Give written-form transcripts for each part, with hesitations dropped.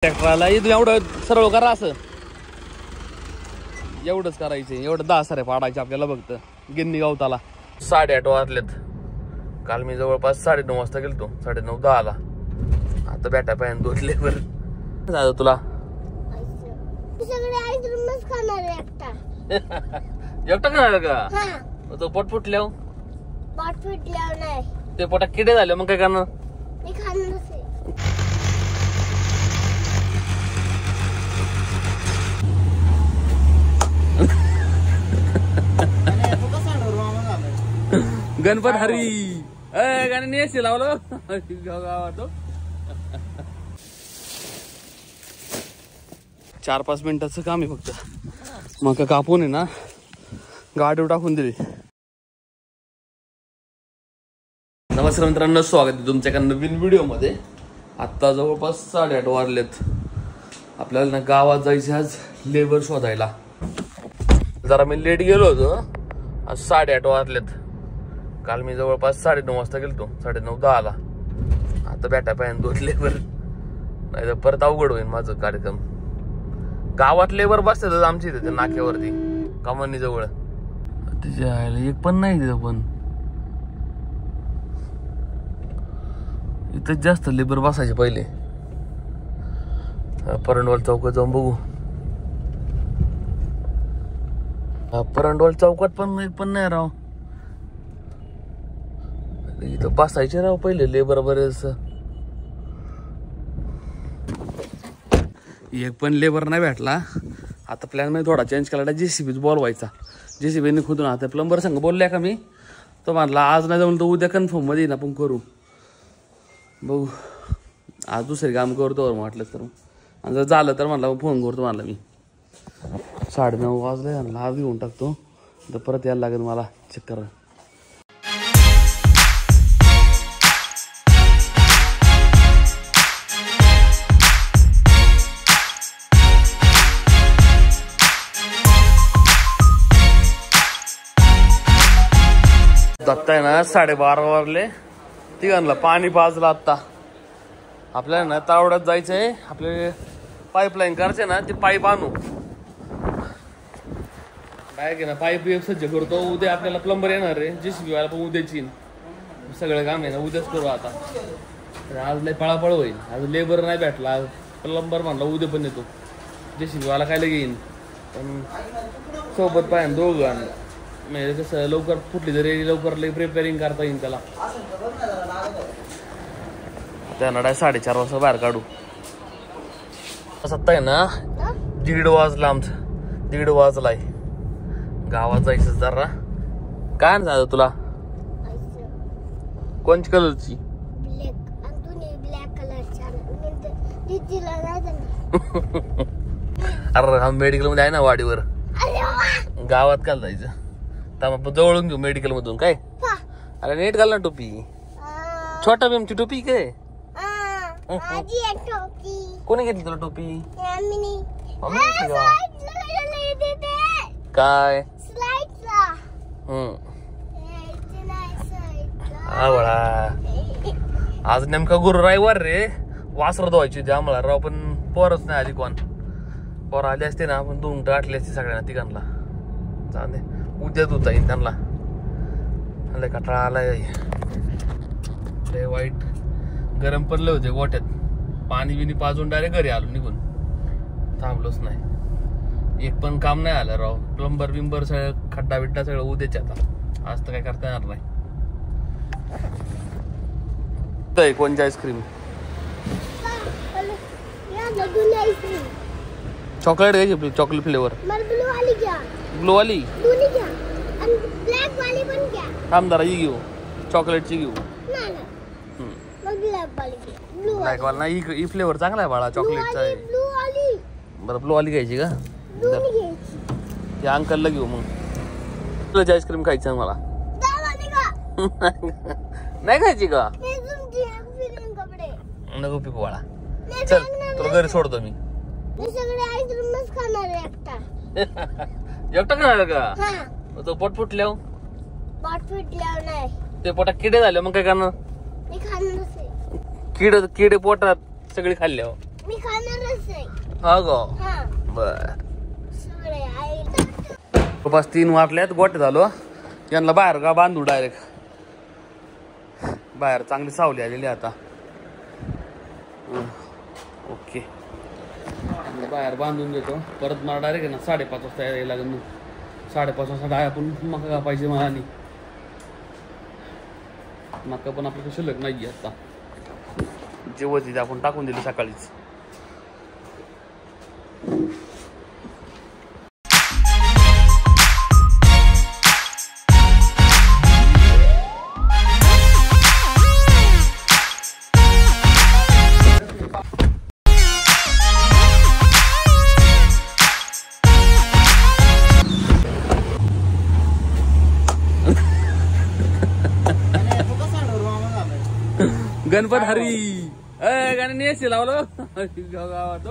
ट्रॅक्टरला इथून एवढं सरळ करा, असं एवढंच करायचं. एवढं 10 सारे पाडायचे आपल्याला फक्त गिन्नी गावताला. 8:30 वाजलेत. काल मी जवळपास 9:30 वाजता गेलतो, 9:30-10 ला. आता बॅटा पायन धुतले. बरं झालं तुला एकटा खाणार का? तो पोट फुटल्या नाही, ते पोटात किडे झाले, मग काय करणार? गणपत हरी गाणी नेसी लावलं गावात. 4-5 मिनिटाचं काम आहे फक्त. मग कापून आहे ना गाडी टाकून दिली. नमस्कार मित्रांनो, स्वागत आहे तुमच्या एका नवीन व्हिडिओ मध्ये. आत्ता जवळपास 8:30 वाजलेत. आपल्याला ना गावात जायचे आज लेबर शोधायला. जरा मी लेट गेलो होतो. आज 8:30 वाजलेत. काल मी जवळपास 9:30 वाजता गेलतो, 9:30-10 ला. आता बॅटा पायन धुतले. बरं नाही तर परत अवघड होईल माझं कार्यक्रम. गावात लेबर बसतात आमच्या इथे नाक्यावरती कमानी जवळ. त्याच्या एक पण नाही तिथं, पण इथं जास्त लेबर बसायचे पहिले. परंडवल चौकात जाऊन बघू. परंडवल चौकात पण नाही राव. इथं बसायचे राव पहिले लेबर बरेच. एक पण लेबर नाही भेटला. आता प्लॅन मध्ये थोडा चेंज केला. JCB बोलवायचा. JCB खुदून आता प्लंबर संग बोललाय का मी, तो म्हणला आज नाही जाऊन तो उद्या कन्फर्म मध्ये ना आपण करू. बघू आज दुसरे काम करतो म्हटलं तर. आणि जर झालं तर म्हणला फोन करतो म्हणला मी. 9:30 वाजले. आज घेऊन टाकतो, तर परत यायला लागेल मला चक्कर. आता आहे ना 12:30 वाजले. तिघांना पाणी पाजलं. आता आपल्याला ना तावड्यात जायचंय. आपले पाईपलाईन करायचे ना, ते पाईप आणू डायरेक्ट ना. पाईप सज्ज करतो. उद्या आपल्याला प्लंबर येणार आहे. JCB वाला पण उद्याची सगळं काम आहे ना, उद्याच करू. आता आज लय पळापळ होईल. आज लेबर नाही भेटला. प्लंबर म्हणला उद्या पण येतो. JCB वाला काय घेईन, पण सोबत पाहिजे दोघं. म्हणजे कसं लवकर फुटली तरी लवकर प्रिपेअरिंग करता येईल त्याला. त्यांना 4:30 वाजता बाहेर काढू. सत्ता आहे ना 1:30 वाजला. आमचं 1:30 वाजलाय. गावात जायचं जरा. काय झालं तुला? कोणची कलरची? अरे हा मेडिकल मध्ये आहे ना वाडीवर. गावात काल जायचं. जवळून घेऊ मेडिकल मधून. काय अरे नीट घाल ना टोपी. छोटा भीमची टोपी काय? कोणी घेतली तुला टोपी? काय आज नेमका गुरु रविवार रे. वासर धुवायची होती आम्हाला राव, पण पोरच नाही आली. कोण पोर आली असते ना, आपण धुवून टाकली असते सगळ्यांना तिघांना. चांगले उद्या धुता येईल त्यांना. लय कटाळा आलाय. लय वाईट. गरम पडले होते गोठ्यात. पाणी बिनी पाजून डायरेक्ट घरी आलो निघून. थांबलोच नाही. एक पण काम नाही आलं राव. प्लंबर बिंबर सगळं खड्डा बिड्डा सगळं उद्याच. आता आज तर काय करता येणार नाही. कोणची आईस्क्रीम? चॉकलेट घ्यायची. Chocolate flavour. ब्लू वाली थांब जरा. ही घेऊ चॉकलेटची घेऊ. ब्लॅक वाला नाही. ही फ्लेवर चांगला आहे बाळा. चॉकलेटचा आहे. बरं ब्लू वाली घ्यायची का? या अंकलला घेऊ. मग तुला आईस्क्रीम खायची आहे मला. नाही खायची का? नको पिकू बाळा. चल तुला घरी सोडतो मी. एकटा खाणार का? तो पोट फुटल्यावर नाही, ते पोटात किडे झाले, मग काय करणार? किडे पोटात सगळे खाल्ल्यावर मी खाणारच हा ग बर बस 3 वाजल्यात गोटे झालो यांना बाहेर का बांधू डायरेक्ट बाहेर चांगली सावली आलेली आता ओके बाहेर बांधून देतो परत मला डायरेक्ट आहे ना 5:30 वाजता यायला लागेल 5:30 वाजता आपण मका कापायची मला आणि मका पण आपल्याकडे शिल्लक नाही आहे आता जेवण आपण टाकून दिली सकाळीच गणपत हरी गाणी एसी लावलं गावात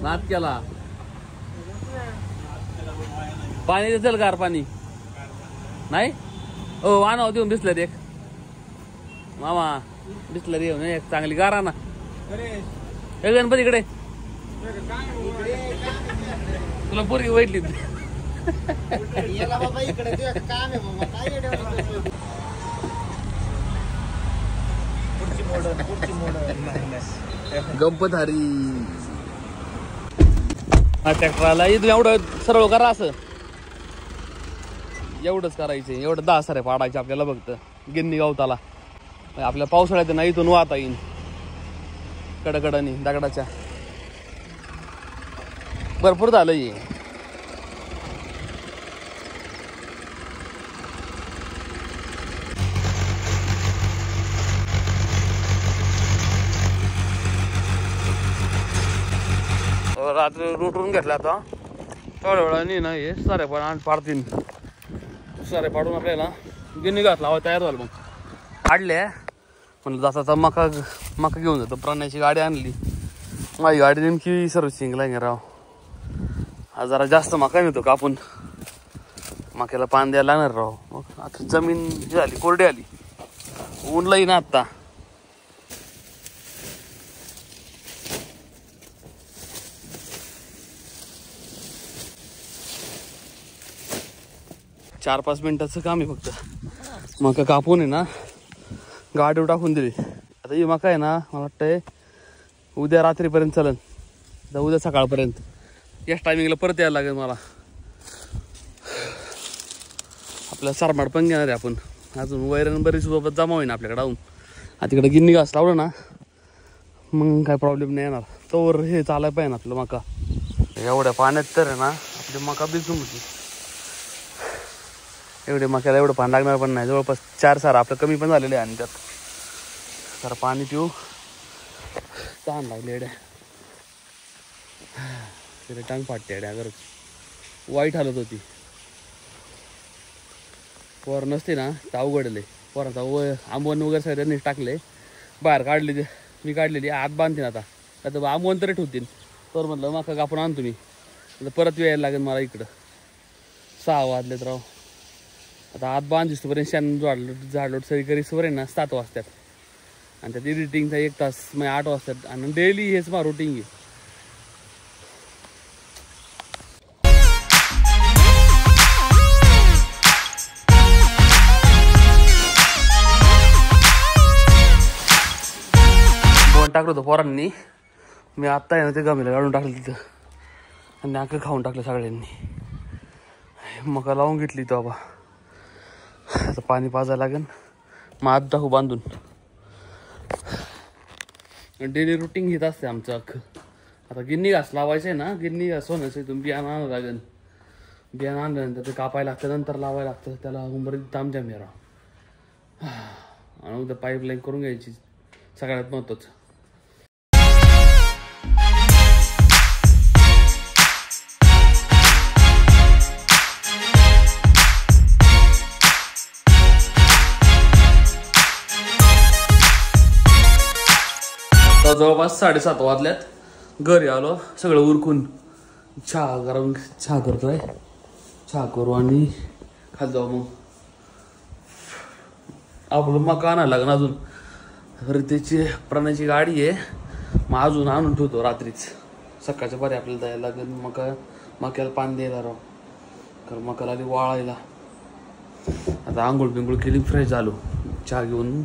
नाच केला पाणी देसेल गार पाणी नाही ओ आणव देऊन बिसलरी एक मामा बिसलरी येऊन एक चांगली गारा ना हे गणपती इकडे तुला पोरगी वाईटली गणपत हरी ट्रॅक्टरला इथून एवढं सरळ करा असं एवढंच करायचं एवढं 10 सारे पाडायचे आपल्याला फक्त गिन्नी गावताला आपल्या पावसाळ्यात ना इथून वाहता येईल कडकडानी दगडाच्या भरपूर झालं हे रात्री रुटून घेतला आता थोड्या वेळाने ना हे सारे पाडतील सारे पाडून आपल्याला गिन्नी घात लावा तयार झालं मग काढले म्हणलं जसा मका घेऊन जातो प्राण्याची गाडी आणली माझी गाडी नेमकी सर्व्हिसिंगला आहे राव आज जरा जास्त मका नेतो का आपण मक्याला पान द्यायला लागणार राव मग आता जमीन झाली कोरडी आली ऊनलाही ना आत्ता चार 5 मिनिटाचं काम आहे फक्त मका कापून आहे ना गाडी टाकून दिली आता ही मका आहे ना मला वाटतंय उद्या रात्रीपर्यंत चालेल आता उद्या सकाळपर्यंत याच टायमिंगला परत यायला लागेल मला आपल्याला सारमाड पण घेणार आहे आपण अजून वैरण बरीच सोबत जमा होईना आपल्याकडे जाऊन आता तिकडे गिन्नी घास लावलं ना मग काय प्रॉब्लेम नाही येणार तोवर हे चालायला पाहिजे आपलं मका एवढ्या पाण्यात तर आहे ना आपली मका भिजून होती एवढे मक्याला एवढं पाणी लागणार पण नाही जवळपास 4 सारा आपलं कमी पण झालेले आहे आणि त्यात जरा पाणी पिऊ तहान लागले एड्या तिथे टांग फाटते एड्या अगर वाईट हालत होती पोर नसते ना तर अवघडले पोराचा आंबवण वगैरे सगळ्यांनी टाकले बाहेर काढले मी काढलेली आत बांधते आता आता आंबवण तरी ठेवतील तर म्हटलं मका कापून आणतो मी आता परत यायला लागेल मला इकडं 6 वाजलेत राव आता आत बांध दिसतोपर्यंत शान झाडलोट सरी करीसवर आहे ना 7 वाजतात आणि त्यात एडिटिंगचा 1 तास म्हणजे 8 वाजतात आणि डेली हेच मा रुटीन आहे बोन टाकलं होतं पोरांनी मी आत्ता आहे ना ते गमीला काढून टाकलं तिथं आणि नाकं खाऊन टाकलं सगळ्यांनी मका लावून घेतली तो बाबा आता पाणी पाजायला लागेल मग आत टाकू बांधून डेली रुटीन घेत असते आमचं अख्खं आता गिन्नी घास लावायचं आहे ना गिन्नी घास होण्याचं तुम्ही बियाणं आणावं लागेल बियाणं आणल्यानंतर ते कापायला लागतं नंतर लावायला लागतं त्याला उंबरीत तामजाम मेरा आणि उद्या पाईपलाईन करून घ्यायची सगळ्यात महत्त्वाचं जवळपास 7:30 वाजल्यात घरी आलो सगळं उरकून चहा करतोय चहा करू आणि खाली जाऊ मग आपलं मका आणायला लागणार अजून अरे त्याची प्राण्याची गाडी आहे मग अजून आणून ठेवतो रात्रीच. सकाळच्या बरे आपल्याला जायला लागेल. मक्याला पाणी द्यायला राव, कारण मकाला आधी वाळायला. आता आंघोळ बिंघोळ केली, फ्रेश झालो, चहा घेऊन